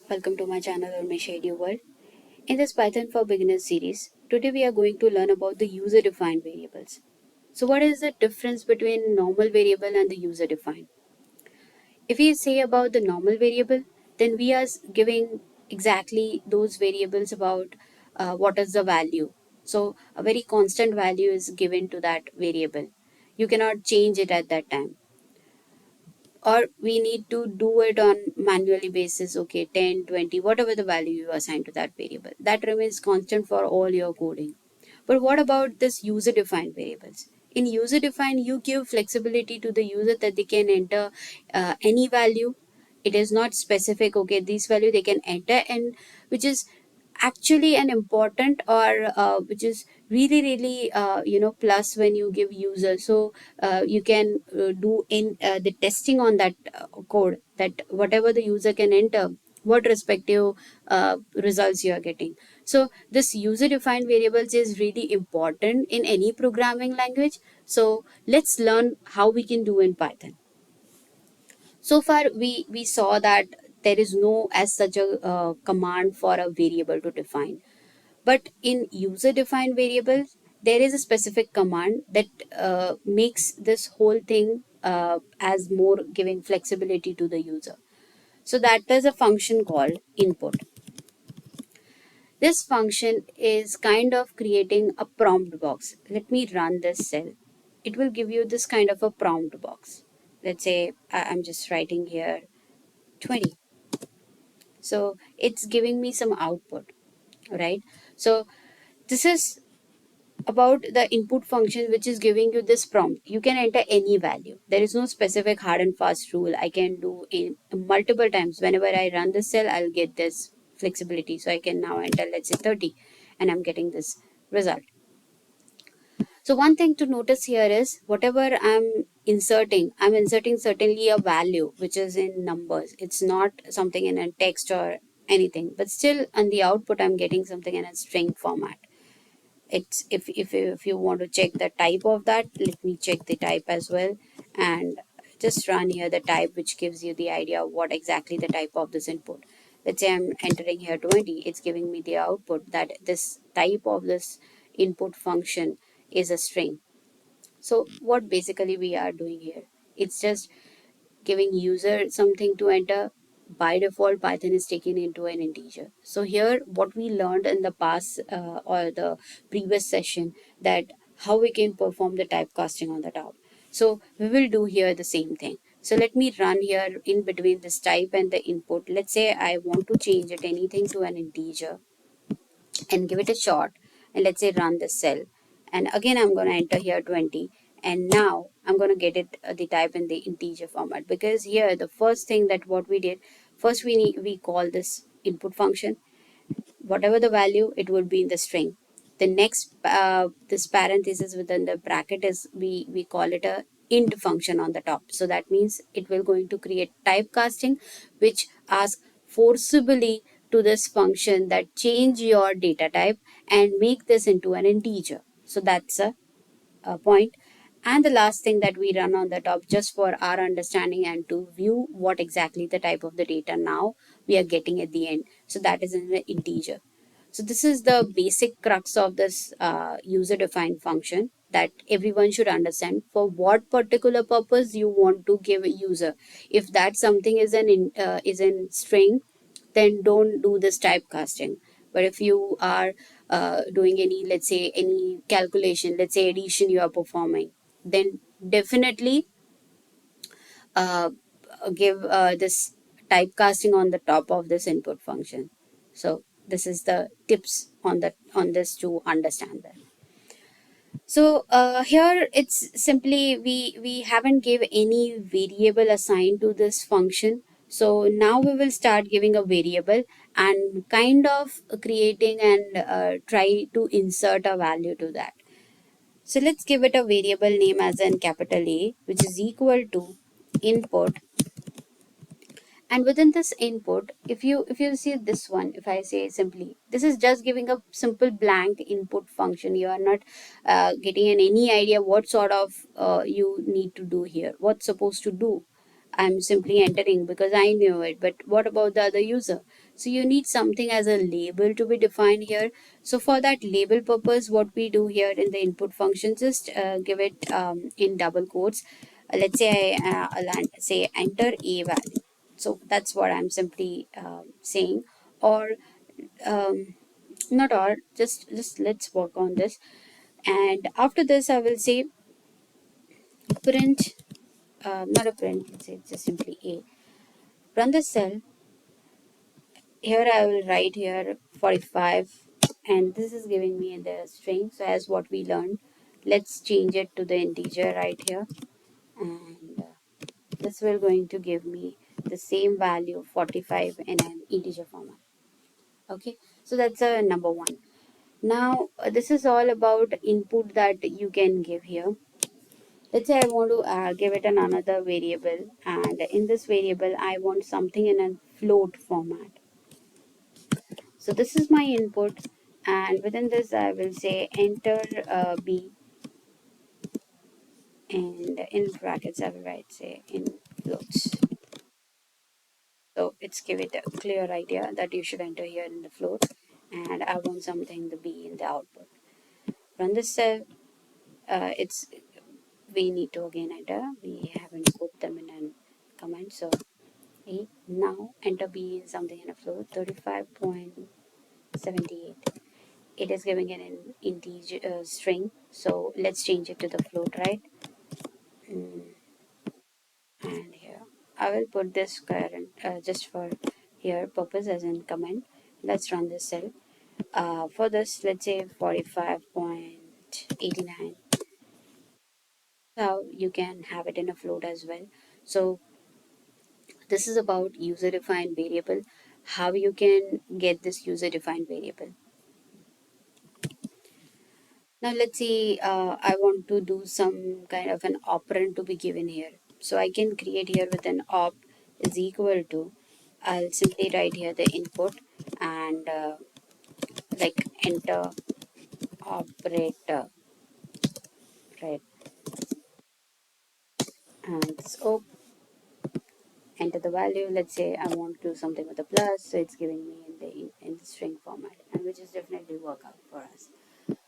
Welcome to my channel Urmisha World. In this Python for Beginners series, today we are going to learn about the user-defined variables. So what is the difference between normal variable and the user-defined? If we say about the normal variable, then we are giving exactly those variables about what is the value. So a very constant value is given to that variable. You cannot change it at that time, or we need to do it on manually basis. Okay, 10, 20, whatever the value you assign to that variable, that remains constant for all your coding. But what about this user defined variables? In user defined, you give flexibility to the user that they can enter any value. It is not specific, okay, this value they can enter, and which is actually an important, or which is really plus when you give user. So you can do in the testing on that code, that whatever the user can enter, what respective results you are getting. So this user defined variables is really important in any programming language. So let's learn how we can do in Python. So far we saw that there is no as such a command for a variable to define, but in user defined variables, there is a specific command that makes this whole thing as more giving flexibility to the user. So that is a function called input. This function is kind of creating a prompt box. Let me run this cell. It will give you this kind of a prompt box. Let's say I'm just writing here 20. So it's giving me some output, right? So this is about the input function which is giving you this prompt. You can enter any value. There is no specific hard and fast rule. I can do in multiple times. Whenever I run this cell, I'll get this flexibility. So I can now enter, let's say 30, and I'm getting this result. So one thing to notice here is whatever I'm inserting certainly a value which is in numbers. It's not something in a text or anything, but still on the output I'm getting something in a string format. It's if you want to check the type of that, let me check the type as well, and just run here the type, which gives you the idea of what exactly the type of this input. Let's say I'm entering here 20, it's giving me the output that this type of this input function is a string. So what basically we are doing here, it's just giving user something to enter. By default, Python is taken into an integer. So here, what we learned in the past or the previous session, that how we can perform the typecasting on the top. So we will do here the same thing. So let me run here in between this type and the input. Let's say I want to change it anything to an integer and give it a shot, and let's say run this cell, and again I'm going to enter here 20, and now I'm going to get it the type in the integer format, because here the first thing that what we did, first we call this input function. Whatever the value, it would be in the string. The next this parenthesis within the bracket is, we call it a int function on the top. So that means it will going to create typecasting, which asks forcibly to this function that change your data type and make this into an integer. So that's a point. And the last thing that we run on the top, just for our understanding and to view what exactly the type of the data now we are getting at the end. So that is in the integer. So this is the basic crux of this user-defined function, that everyone should understand for what particular purpose you want to give a user. If that something is is in string, then don't do this typecasting. But if you are doing any, let's say any calculation, let's say addition you are performing, then definitely uh, give this typecasting on the top of this input function. So this is the tips on that, on this, to understand that. So here it's simply we haven't give any variable assigned to this function. So now we will start giving a variable and kind of creating and try to insert a value to that. So let's give it a variable name as in capital A, which is equal to input. And within this input, if you see this one, if I say simply, this is just giving a simple blank input function. You are not getting any idea what sort of you need to do here, what's supposed to do. I'm simply entering because I knew it, but what about the other user? So you need something as a label to be defined here. So for that label purpose, what we do here in the input function, just give it in double quotes. Let's say I'll say enter a value. So that's what I'm simply saying. Or not or, just let's work on this. And after this, I will say print, not a print, let's say just simply a. Run the cell. Here I will write here 45, and this is giving me the string. So as what we learned, let's change it to the integer right here, and this will going to give me the same value 45 in an integer format. Okay, so that's a number one. Now this is all about input that you can give here. Let's say I want to give it another variable, and in this variable I want something in a float format. So this is my input, and within this I will say enter b, and in brackets I will write say in floats. So it's give it a clear idea that you should enter here in the float, and I want something the b in the output. Run this cell. It's we need to again enter. We haven't put them in a command, so now enter b in something in a float 35.78. It is giving it an integer string, so let's change it to the float, right? And here I will put this current just for here purpose as in comment. Let's run this cell. For this, let's say 45.89. How you can have it in a float as well. So this is about user defined variable, how you can get this user defined variable. Now let's see, I want to do some kind of an operand to be given here. So I can create here with an op is equal to, I'll simply write here the input, and like enter operator, right? And so enter the value. Let's say I want to do something with a plus, so it's giving me in the string format, and which is definitely work out for us.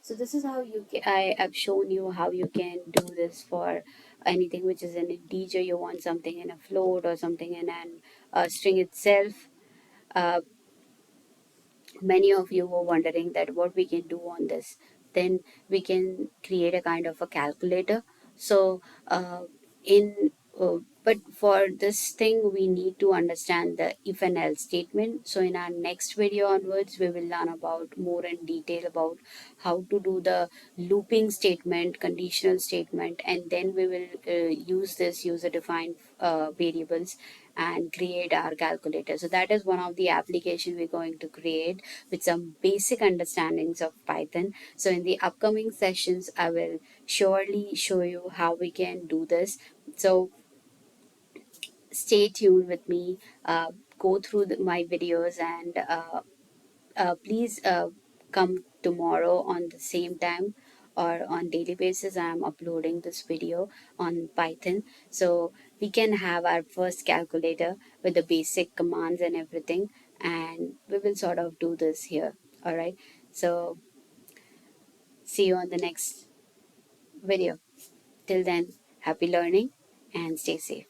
So this is how you can, I have shown you how you can do this for anything which is an integer. You want something in a float or something in an string itself. Uh, Many of you were wondering that what we can do on this. Then we can create a kind of a calculator. So in but for this thing we need to understand the if and else statement. So in our next video onwards we will learn about more in detail about how to do the looping statement, conditional statement, and then we will use this user defined variables and create our calculator. So that is one of the application we're going to create with some basic understandings of Python. So in the upcoming sessions, I will surely show you how we can do this. So stay tuned with me, go through my videos, and please come tomorrow on the same time, or on daily basis I am uploading this video on Python, so we can have our first calculator with the basic commands and everything, and we will sort of do this here. All right, so see you on the next video. Till then, happy learning and stay safe.